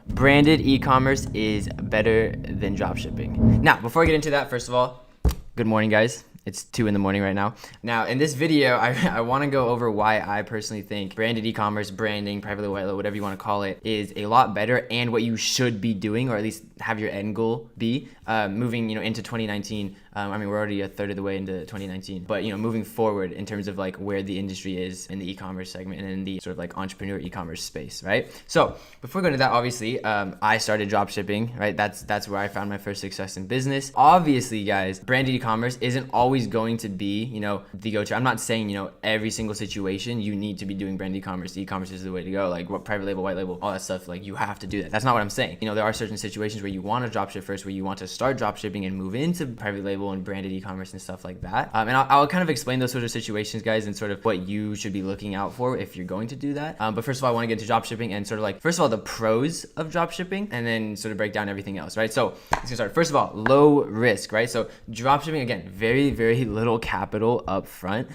Branded e-commerce is better than dropshipping. Now, before I get into that, first of all, good morning, guys. It's 2 in the morning right now. Now, in this video, I want to go over why I personally think branded e-commerce, branding, private label, white label, whatever you want to call it, is a lot better and what you should be doing, or at least have your end goal be, moving, into 2019. We're already a third of the way into 2019, but moving forward in terms of like where the industry is in the e-commerce segment and in the sort of like entrepreneur e-commerce space, right? So before going into that, obviously, I started dropshipping, right? That's where I found my first success in business. Obviously, guys, branded e-commerce isn't always going to be, the go-to. I'm not saying, every single situation you need to be doing branded e-commerce. E-commerce is the way to go. Like what private label, white label, all that stuff. Like you have to do that. That's not what I'm saying. There are certain situations where you want to dropship first, where you want to start dropshipping and move into private label and branded e-commerce and stuff like that. And I'll kind of explain those sort of situations, guys, and sort of what you should be looking out for if you're going to do that. But first of all, I want to get into dropshipping and sort of like, first of all, the pros of dropshipping, and then sort of break down everything else, right? So let's get started. First of all, low risk, right? So dropshipping, again, very, very little capital up front.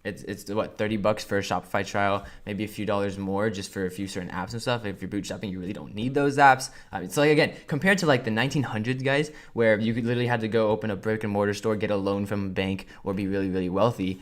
It's what, $30 for a Shopify trial, maybe a few dollars more just for a few certain apps and stuff. If you're bootstrapping, you really don't need those apps. It's like, again, compared to like the 1900s, guys, where you could literally had to go open a brick and mortar store, get a loan from a bank, or be really, really wealthy.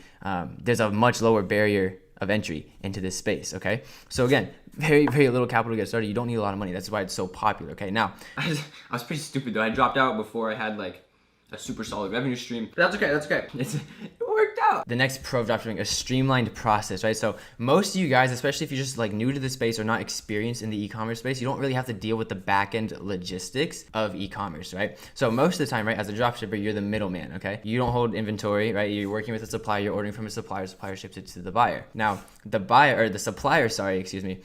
There's a much lower barrier of entry into this space, okay? So again, very, very little capital to get started. You don't need a lot of money. That's why it's so popular, okay? Now, I was pretty stupid though. I dropped out before I had like a super solid revenue stream. But that's okay. It worked out. The next pro of dropshipping, a streamlined process, right? So most of you guys, especially if you're just like new to the space or not experienced in the e-commerce space, you don't really have to deal with the back-end logistics of e-commerce, right? So most of the time, right, as a dropshipper, you're the middleman, okay? You don't hold inventory, right? You're working with a supplier, you're ordering from a supplier ships it to the buyer. Now, the supplier, usually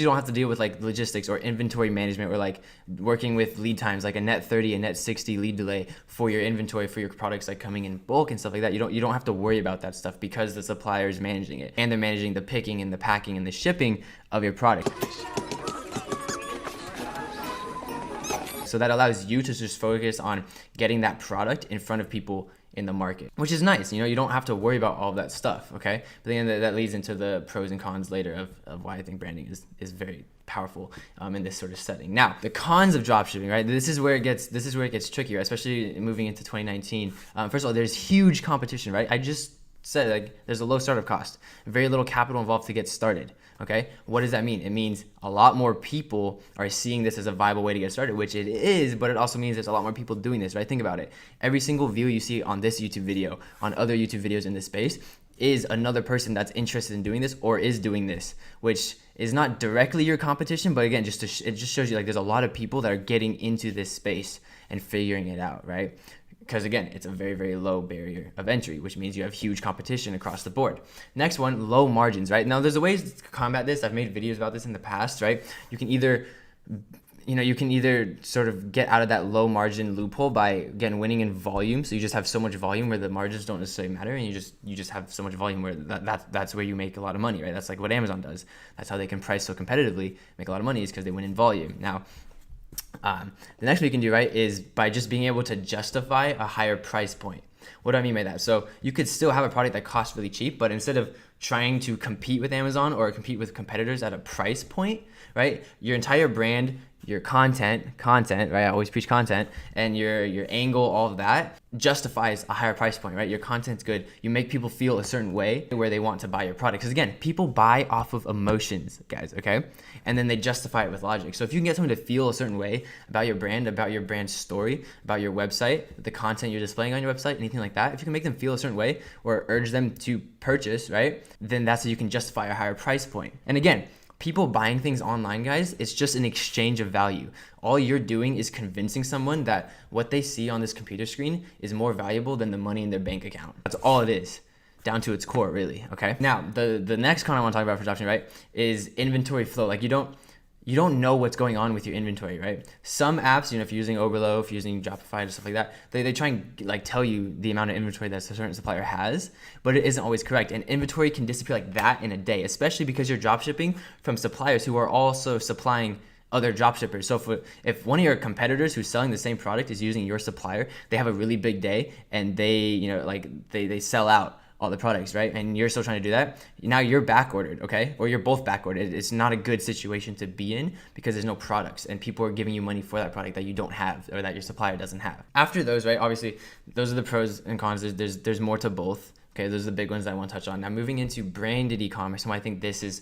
don't have to deal with like logistics or inventory management or like working with lead times, like a net 30, a net 60 lead delay for your inventory, for your products like coming in bulk and stuff like that. You don't have to worry about that stuff because the supplier is managing it, and they're managing the picking and the packing and the shipping of your product. So that allows you to just focus on getting that product in front of people in the market, which is nice. You don't have to worry about all of that stuff, okay? But then that leads into the pros and cons later of why I think branding is very powerful in this sort of setting. Now, the cons of dropshipping, right? This is where it gets trickier, especially moving into 2019. First of all, there's huge competition, right? I just said like there's a low startup cost, very little capital involved to get started. Okay, what does that mean? It means a lot more people are seeing this as a viable way to get started, which it is, but it also means there's a lot more people doing this, right? Think about it. Every single view you see on this YouTube video, on other YouTube videos in this space, is another person that's interested in doing this or is doing this, which is not directly your competition, but again, it just shows you like there's a lot of people that are getting into this space and figuring it out, right? Because again, it's a very, very low barrier of entry, which means you have huge competition across the board. Next one, low margins, right? Now there's a ways to combat this. I've made videos about this in the past, right? You can either sort of get out of that low margin loophole by, again, winning in volume. So you just have so much volume where the margins don't necessarily matter, and you just have so much volume where that's where you make a lot of money, right? That's like what Amazon does. That's how they can price so competitively, make a lot of money, is because they win in volume. Now, the next one you can do, right, is by just being able to justify a higher price point. What do I mean by that? So you could still have a product that costs really cheap, but instead of trying to compete with Amazon or compete with competitors at a price point, right, your entire brand, your content, right? I always preach content, and your angle, all of that justifies a higher price point, right? Your content's good. You make people feel a certain way where they want to buy your product. Because again, people buy off of emotions, guys, okay? And then they justify it with logic. So if you can get someone to feel a certain way about your brand story, about your website, the content you're displaying on your website, anything like that, if you can make them feel a certain way or urge them to purchase, right? Then that's how you can justify a higher price point. And again, people buying things online, guys, it's just an exchange of value. All you're doing is convincing someone that what they see on this computer screen is more valuable than the money in their bank account. That's all it is, down to its core, really, okay? Now, the next con I want to talk about for dropshipping, right, is inventory flow. Like you don't know what's going on with your inventory, right? Some apps, if you're using Oberlo, if you're using Shopify and stuff like that, they try and like tell you the amount of inventory that a certain supplier has, but it isn't always correct. And inventory can disappear like that in a day, especially because you're dropshipping from suppliers who are also supplying other dropshippers. So if one of your competitors who's selling the same product is using your supplier, they have a really big day and they sell out all the products, right? And you're still trying to do that. Now you're back ordered, okay? Or you're both back ordered. It's not a good situation to be in because there's no products and people are giving you money for that product that you don't have or that your supplier doesn't have. After those, right? Obviously, those are the pros and cons. There's more to both. Okay, those are the big ones I want to touch on. Now moving into branded e-commerce and why I think this is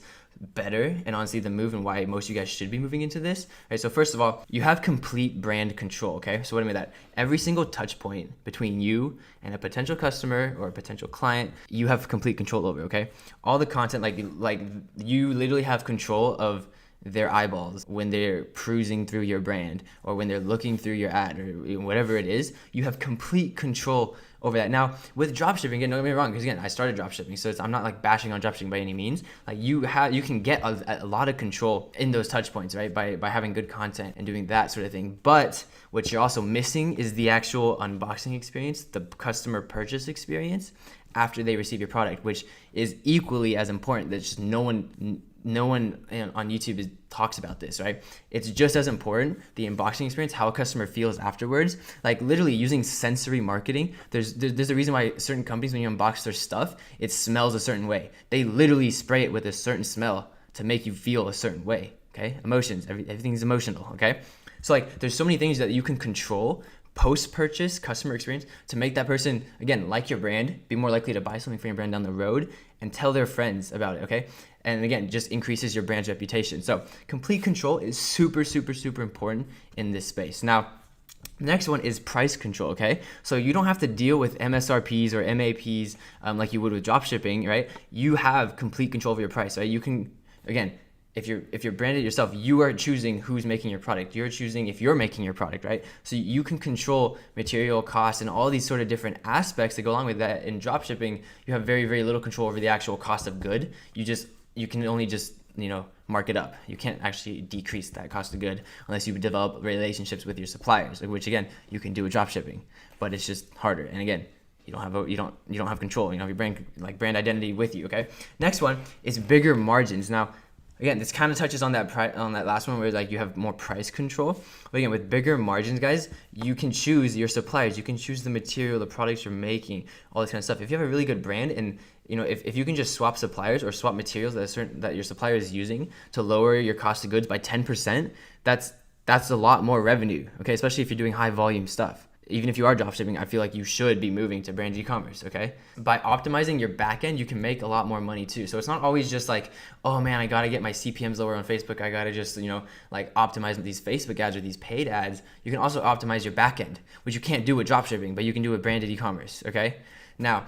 better and honestly the move and why most of you guys should be moving into this. Right, so first of all, you have complete brand control, okay? So what I mean by that, every single touch point between you and a potential customer or a potential client, you have complete control over, okay? All the content, like you literally have control of their eyeballs when they're cruising through your brand or when they're looking through your ad or whatever it is. You have complete control over that. Now with dropshipping, again, don't get me wrong, because again, I started dropshipping, so I'm not like bashing on dropshipping by any means. Like you can get a lot of control in those touch points, right? By having good content and doing that sort of thing. But what you're also missing is the actual unboxing experience, the customer purchase experience after they receive your product, which is equally as important. That just no one on YouTube talks about this, right? It's just as important, the unboxing experience, how a customer feels afterwards. Like literally using sensory marketing. There's a reason why certain companies, when you unbox their stuff, it smells a certain way. They literally spray it with a certain smell to make you feel a certain way, okay? Emotions, everything's emotional, okay? So like there's so many things that you can control post-purchase customer experience to make that person, again, like your brand, be more likely to buy something from your brand down the road and tell their friends about it, okay? And again, just increases your brand's reputation. So complete control is super, super, super important in this space. Now, the next one is price control, okay? So you don't have to deal with MSRPs or MAPs like you would with dropshipping, right? You have complete control over your price, right? You can, again, if you're branded yourself, you are choosing who's making your product. You're choosing if you're making your product, right? So you can control material costs and all these sort of different aspects that go along with that. In dropshipping, you have very, very little control over the actual cost of good. You can only just, mark it up. You can't actually decrease that cost of good unless you develop relationships with your suppliers, which again, you can do with dropshipping, but it's just harder. And again, you don't have control. You don't have your brand identity with you, okay? Next one is bigger margins. Now, again, this kind of touches on that last one where like you have more price control. But again, with bigger margins, guys, you can choose your suppliers. You can choose the material, the products you're making, all this kind of stuff. If you have a really good brand and if you can just swap suppliers or swap materials that your supplier is using to lower your cost of goods by 10%, that's a lot more revenue, okay? Especially if you're doing high volume stuff. Even if you are dropshipping, I feel like you should be moving to branded e-commerce, okay? By optimizing your backend, you can make a lot more money too. So it's not always just like, oh man, I gotta get my CPMs lower on Facebook. I gotta just, optimize these Facebook ads or these paid ads. You can also optimize your backend, which you can't do with dropshipping, but you can do with branded e-commerce, okay? Now,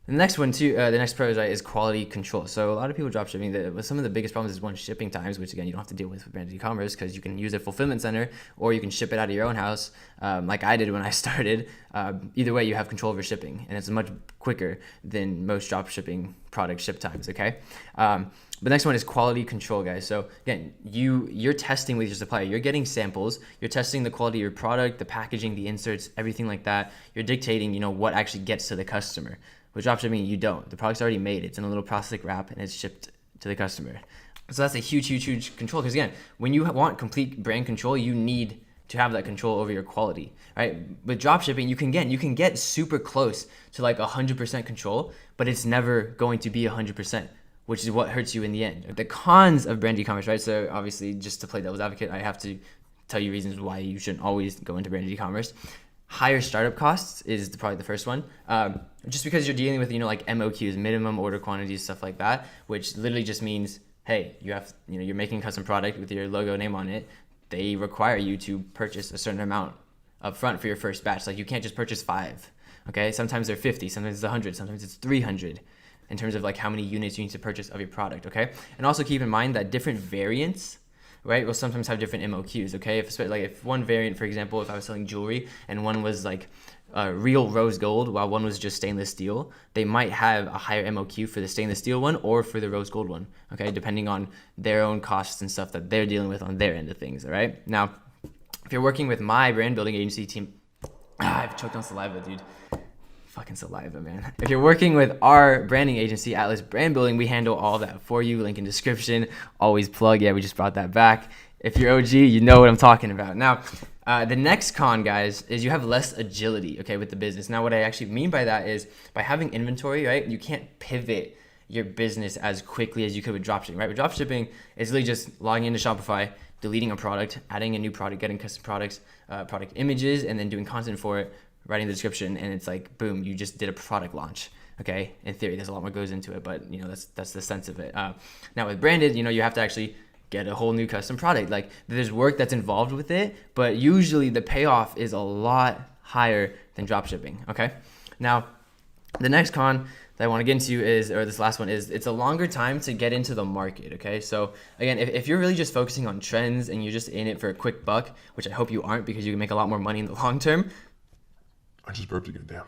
the next one too, the next pro is quality control. So a lot of people drop shipping. Some of the biggest problems is one, shipping times, which again you don't have to deal with branded e-commerce because you can use a fulfillment center or you can ship it out of your own house, like I did when I started. Either way, you have control over shipping, and it's much quicker than most drop shipping product ship times. Okay. But the next one is quality control, guys. So again, you're testing with your supplier. You're getting samples. You're testing the quality of your product, the packaging, the inserts, everything like that. You're dictating, what actually gets to the customer. With dropshipping, you don't. The product's already made. It's in a little plastic wrap and it's shipped to the customer. So that's a huge, huge, huge control. Because again, when you want complete brand control, you need to have that control over your quality, right? With dropshipping, you can get super close to like 100% control, but it's never going to be 100%, which is what hurts you in the end. The cons of branded e-commerce, right? So obviously, just to play devil's advocate, I have to tell you reasons why you shouldn't always go into branded e-commerce. Higher startup costs is probably the first one. Just because you're dealing with, like MOQs, minimum order quantities, stuff like that, which literally just means, hey, you're making a custom product with your logo name on it. They require you to purchase a certain amount up front for your first batch. Like you can't just purchase 5, okay? Sometimes they're 50, sometimes it's 100, sometimes it's 300 in terms of like how many units you need to purchase of your product, okay? And also keep in mind that different variants, right, will sometimes have different MOQs, okay? If one variant, for example, if I was selling jewelry and one was like real rose gold while one was just stainless steel, they might have a higher MOQ for the stainless steel one or for the rose gold one, okay? Depending on their own costs and stuff that they're dealing with on their end of things, all right? Now, if you're working with my brand building agency team, I've choked on saliva, dude. Fucking saliva, man. If you're working with our branding agency, Atlas Brand Building, we handle all that for you. Link in description. Always plug. Yeah, we just brought that back. If you're OG, you know what I'm talking about. Now, the next con, guys, is you have less agility, okay, with the business. Now, what I actually mean by that is by having inventory, right, you can't pivot your business as quickly as you could with dropshipping, right? With dropshipping, it's really just logging into Shopify, deleting a product, adding a new product, getting custom products, product images, and then doing content for it, writing the description, and it's like, boom, you just did a product launch. Okay, in theory, there's a lot more goes into it, but that's the sense of it. Now with branded, you have to actually get a whole new custom product. Like there's work that's involved with it, but usually the payoff is a lot higher than dropshipping. Okay, now the next con that I want to get into this last one is it's a longer time to get into the market. Okay, so again, if you're really just focusing on trends and you're just in it for a quick buck, which I hope you aren't because you can make a lot more money in the long term. I just burped again, damn.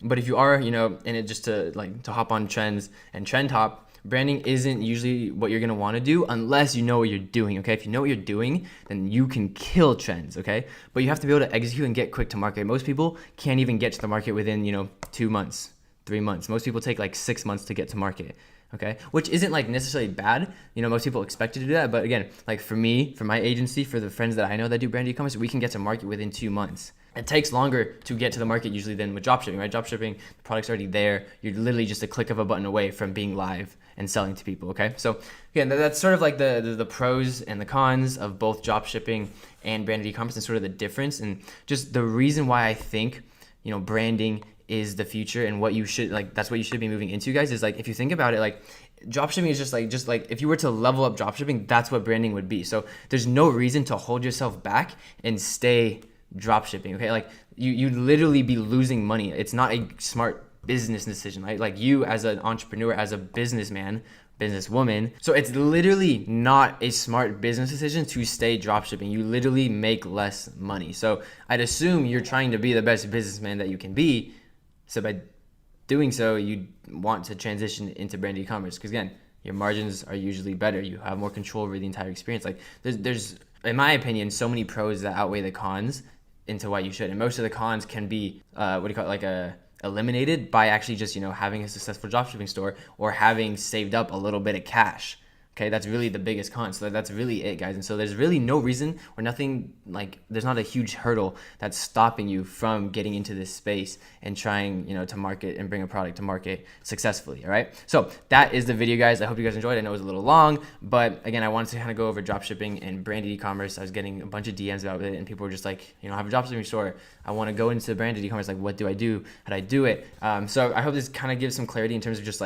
But if you are, in it just to hop on trends and trend hop, branding isn't usually what you're gonna want to do unless you know what you're doing. Okay, if you know what you're doing, then you can kill trends. Okay, but you have to be able to execute and get quick to market. Most people can't even get to the market within 2 months, 3 months. Most people take like 6 months to get to market. Okay, which isn't like necessarily bad. Most people expect you to do that, but again, like for me, for my agency, for the friends that I know that do brand e-commerce, we can get to market within 2 months. It takes longer to get to the market usually than with dropshipping, right? Dropshipping, the product's already there. You're literally just a click of a button away from being live and selling to people, okay? So again, that's sort of like the pros and the cons of both dropshipping and branded e-commerce and sort of the difference. And just the reason why I think, branding is the future and what you should, that's what you should be moving into, guys, is like, if you think about it, dropshipping is just like if you were to level up dropshipping, that's what branding would be. So there's no reason to hold yourself back and stay dropshipping. Okay, like you literally be losing money. It's not a smart business decision, right? Like you as an entrepreneur, as a businessman, businesswoman, so it's literally not a smart business decision to stay dropshipping. You literally make less money. So I'd assume you're trying to be the best businessman that you can be, so by doing so you want to transition into brand e-commerce, because again, your margins are usually better. You have more control over the entire experience. Like there's in my opinion so many pros that outweigh the cons into why you should. And most of the cons can be eliminated by actually just having a successful dropshipping store or having saved up a little bit of cash. Okay, that's really the biggest con. So that's really it, guys. And so there's really no reason or nothing, there's not a huge hurdle that's stopping you from getting into this space and trying, to market and bring a product to market successfully. All right. So that is the video, guys. I hope you guys enjoyed. I know it was a little long, but again, I wanted to kind of go over dropshipping and branded e-commerce. I was getting a bunch of DMs about it, and people were just like, I have a dropshipping store. I want to go into branded e-commerce. Like, what do I do? How do I do it? So I hope this kind of gives some clarity in terms of just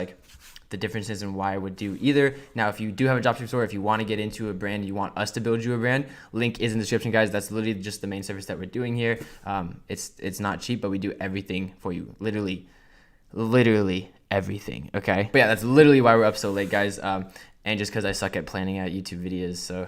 the differences and why I would do either. Now, if you do have a dropshipping store, if you want to get into a brand, you want us to build you a brand, link is in the description, guys. That's literally just the main service that we're doing here. It's not cheap, but we do everything for you. Literally everything, okay? But yeah, that's literally why we're up so late, guys. And just because I suck at planning out YouTube videos, so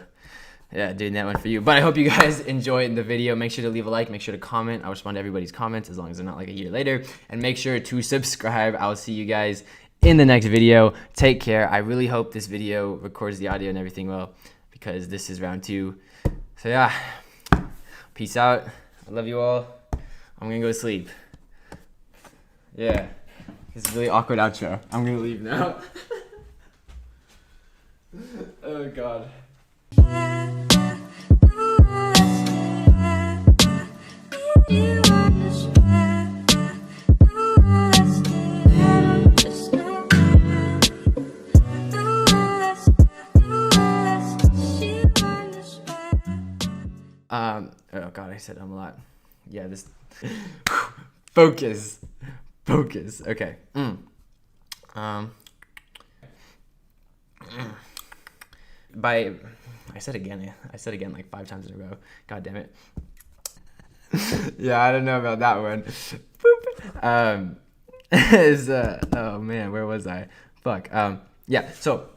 yeah, doing that one for you. But I hope you guys enjoyed the video. Make sure to leave a like, make sure to comment. I'll respond to everybody's comments as long as they're not like a year later. And make sure to subscribe. I'll see you guys in the next video. Take care. I really hope this video records the audio and everything well, because this is round 2. So yeah, peace out. I love you all. I'm gonna go to sleep. Yeah, it's a really awkward outro. I'm gonna leave now. Oh God. Oh God, I said a lot. Yeah, this focus. Okay. I said again like 5 times in a row. God damn it. Yeah, I don't know about that one. Oh man, where was I? Fuck. Yeah, so